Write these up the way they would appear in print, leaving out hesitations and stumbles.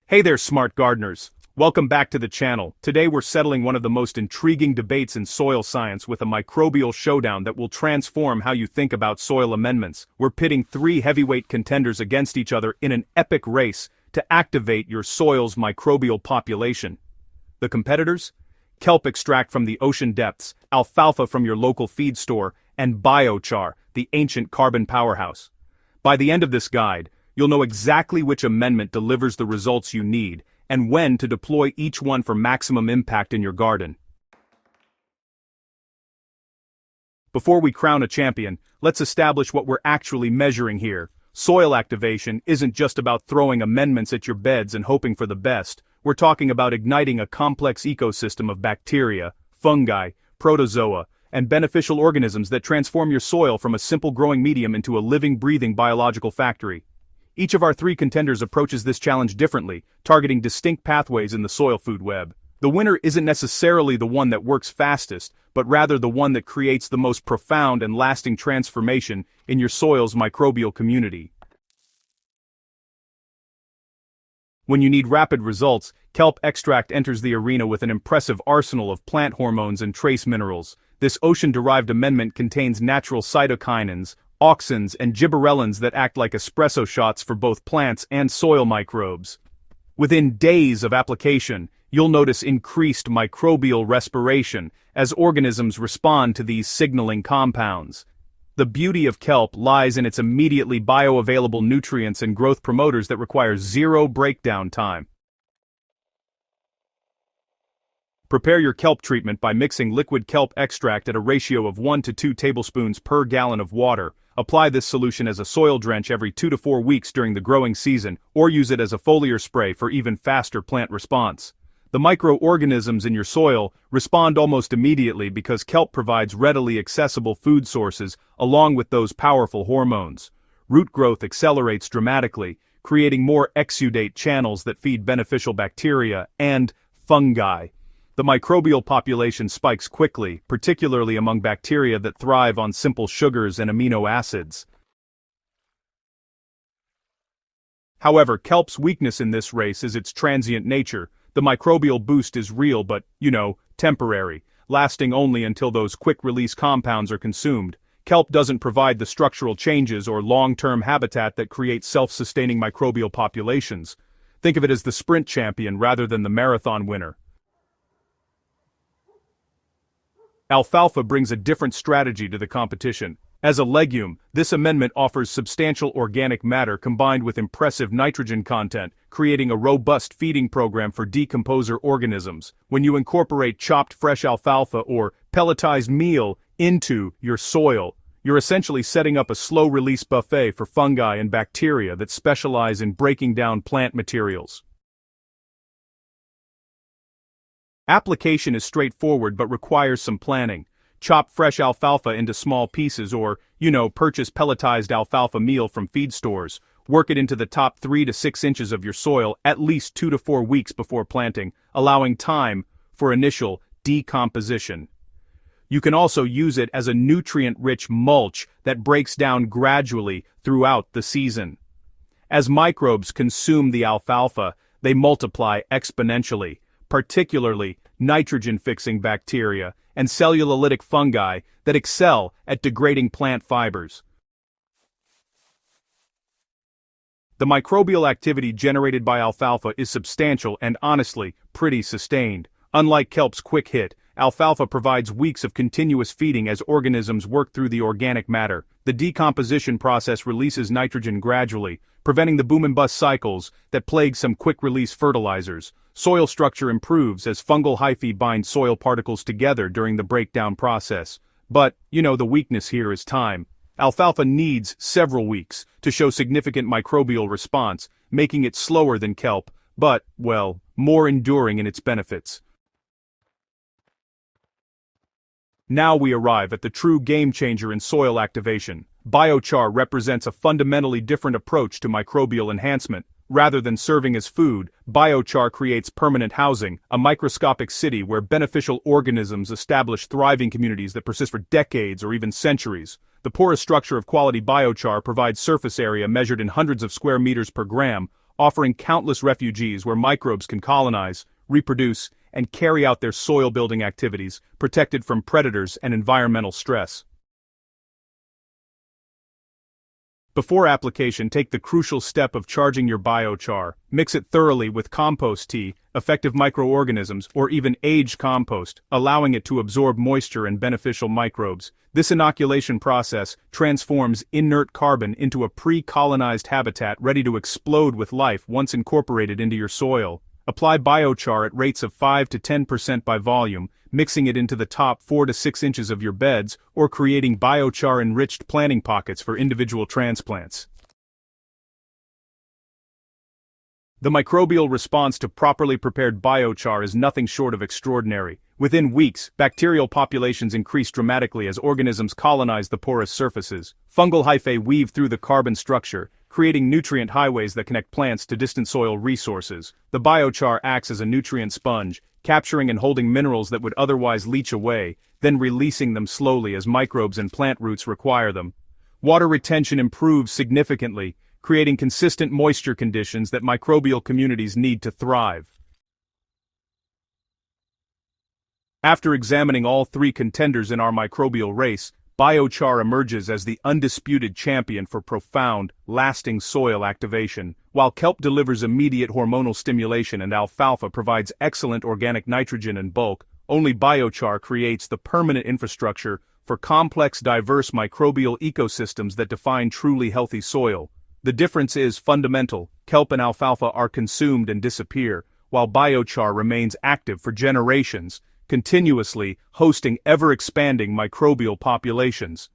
Hey there, smart gardeners. Welcome back to the channel. Today we're settling one of the most intriguing debates in soil science with a microbial showdown that will transform how you think about soil amendments. We're pitting three heavyweight contenders against each other in an epic race to activate your soil's microbial population. The competitors? Kelp extract from the ocean depths, alfalfa from your local feed store, and biochar, the ancient carbon powerhouse. By the end of this guide, you'll know exactly which amendment delivers the results you need, and when to deploy each one for maximum impact in your garden. Before we crown a champion, let's establish what we're actually measuring here. Soil activation isn't just about throwing amendments at your beds and hoping for the best. We're talking about igniting a complex ecosystem of bacteria, fungi, protozoa, and beneficial organisms that transform your soil from a simple growing medium into a living, breathing biological factory. Each of our three contenders approaches this challenge differently, targeting distinct pathways in the soil food web. The winner isn't necessarily the one that works fastest, but rather the one that creates the most profound and lasting transformation in your soil's microbial community. When you need rapid results, kelp extract enters the arena with an impressive arsenal of plant hormones and trace minerals. This ocean-derived amendment contains natural cytokinins, auxins, and gibberellins that act like espresso shots for both plants and soil microbes. Within days of application, you'll notice increased microbial respiration as organisms respond to these signaling compounds. The beauty of kelp lies in its immediately bioavailable nutrients and growth promoters that require zero breakdown time. Prepare your kelp treatment by mixing liquid kelp extract at a ratio of 1 to 2 tablespoons per gallon of water. Apply this solution as a soil drench every 2 to 4 weeks during the growing season, or use it as a foliar spray for even faster plant response. The microorganisms in your soil respond almost immediately because kelp provides readily accessible food sources along with those powerful hormones. Root growth accelerates dramatically, creating more exudate channels that feed beneficial bacteria and fungi. The microbial population spikes quickly, particularly among bacteria that thrive on simple sugars and amino acids. However, kelp's weakness in this race is its transient nature. The microbial boost is real but, temporary, lasting only until those quick-release compounds are consumed. Kelp doesn't provide the structural changes or long-term habitat that create self-sustaining microbial populations. Think of it as the sprint champion rather than the marathon winner. Alfalfa brings a different strategy to the competition. As a legume, this amendment offers substantial organic matter combined with impressive nitrogen content, creating a robust feeding program for decomposer organisms. When you incorporate chopped fresh alfalfa or pelletized meal into your soil, you're essentially setting up a slow-release buffet for fungi and bacteria that specialize in breaking down plant materials. Application is straightforward but requires some planning. Chop fresh alfalfa into small pieces or, purchase pelletized alfalfa meal from feed stores. Work it into the top 3 to 6 inches of your soil at least 2 to 4 weeks before planting, allowing time for initial decomposition. You can also use it as a nutrient-rich mulch that breaks down gradually throughout the season. As microbes consume the alfalfa, they multiply exponentially, particularly nitrogen-fixing bacteria and cellulolytic fungi that excel at degrading plant fibers. The microbial activity generated by alfalfa is substantial and honestly, pretty sustained. Unlike kelp's quick hit, alfalfa provides weeks of continuous feeding as organisms work through the organic matter. The decomposition process releases nitrogen gradually, preventing the boom and bust cycles that plague some quick-release fertilizers. Soil structure improves as fungal hyphae bind soil particles together during the breakdown process. But, the weakness here is time. Alfalfa needs several weeks to show significant microbial response, making it slower than kelp, but, more enduring in its benefits. Now we arrive at the true game-changer in soil activation. Biochar represents a fundamentally different approach to microbial enhancement. Rather than serving as food, biochar creates permanent housing, a microscopic city where beneficial organisms establish thriving communities that persist for decades or even centuries. The porous structure of quality biochar provides surface area measured in hundreds of square meters per gram, offering countless refugees where microbes can colonize, reproduce, and carry out their soil-building activities, protected from predators and environmental stress. Before application, take the crucial step of charging your biochar. Mix it thoroughly with compost tea, effective microorganisms, or even aged compost, allowing it to absorb moisture and beneficial microbes. This inoculation process transforms inert carbon into a pre-colonized habitat ready to explode with life once incorporated into your soil. Apply biochar at rates of 5 to 10% by volume, mixing it into the top 4 to 6 inches of your beds or creating biochar-enriched planting pockets for individual transplants. The microbial response to properly prepared biochar is nothing short of extraordinary. Within weeks, bacterial populations increase dramatically as organisms colonize the porous surfaces. Fungal hyphae weave through the carbon structure, creating nutrient highways that connect plants to distant soil resources. The biochar acts as a nutrient sponge, capturing and holding minerals that would otherwise leach away, then releasing them slowly as microbes and plant roots require them. Water retention improves significantly, creating consistent moisture conditions that microbial communities need to thrive. After examining all 3 contenders in our microbial race, biochar emerges as the undisputed champion for profound, lasting soil activation. While kelp delivers immediate hormonal stimulation and alfalfa provides excellent organic nitrogen and bulk, only biochar creates the permanent infrastructure for complex, diverse microbial ecosystems that define truly healthy soil. The difference is fundamental. Kelp and alfalfa are consumed and disappear, while biochar remains active for generations, continuously hosting ever-expanding microbial populations.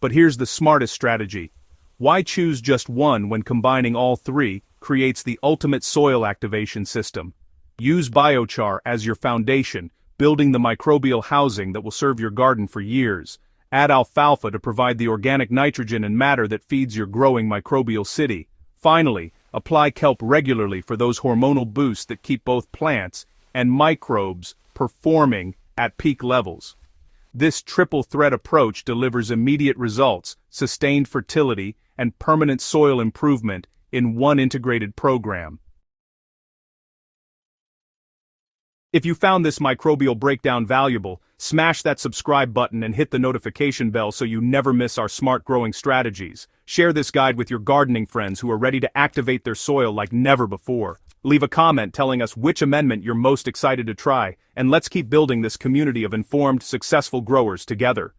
But here's the smartest strategy. Why choose just one when combining all 3 creates the ultimate soil activation system? Use biochar as your foundation, building the microbial housing that will serve your garden for years. Add alfalfa to provide the organic nitrogen and matter that feeds your growing microbial city. Finally, apply kelp regularly for those hormonal boosts that keep both plants and microbes performing at peak levels. This triple threat approach delivers immediate results, sustained fertility, and permanent soil improvement in one integrated program. If you found this microbial breakdown valuable, smash that subscribe button and hit the notification bell so you never miss our smart growing strategies. Share this guide with your gardening friends who are ready to activate their soil like never before. Leave a comment telling us which amendment you're most excited to try, and let's keep building this community of informed, successful growers together.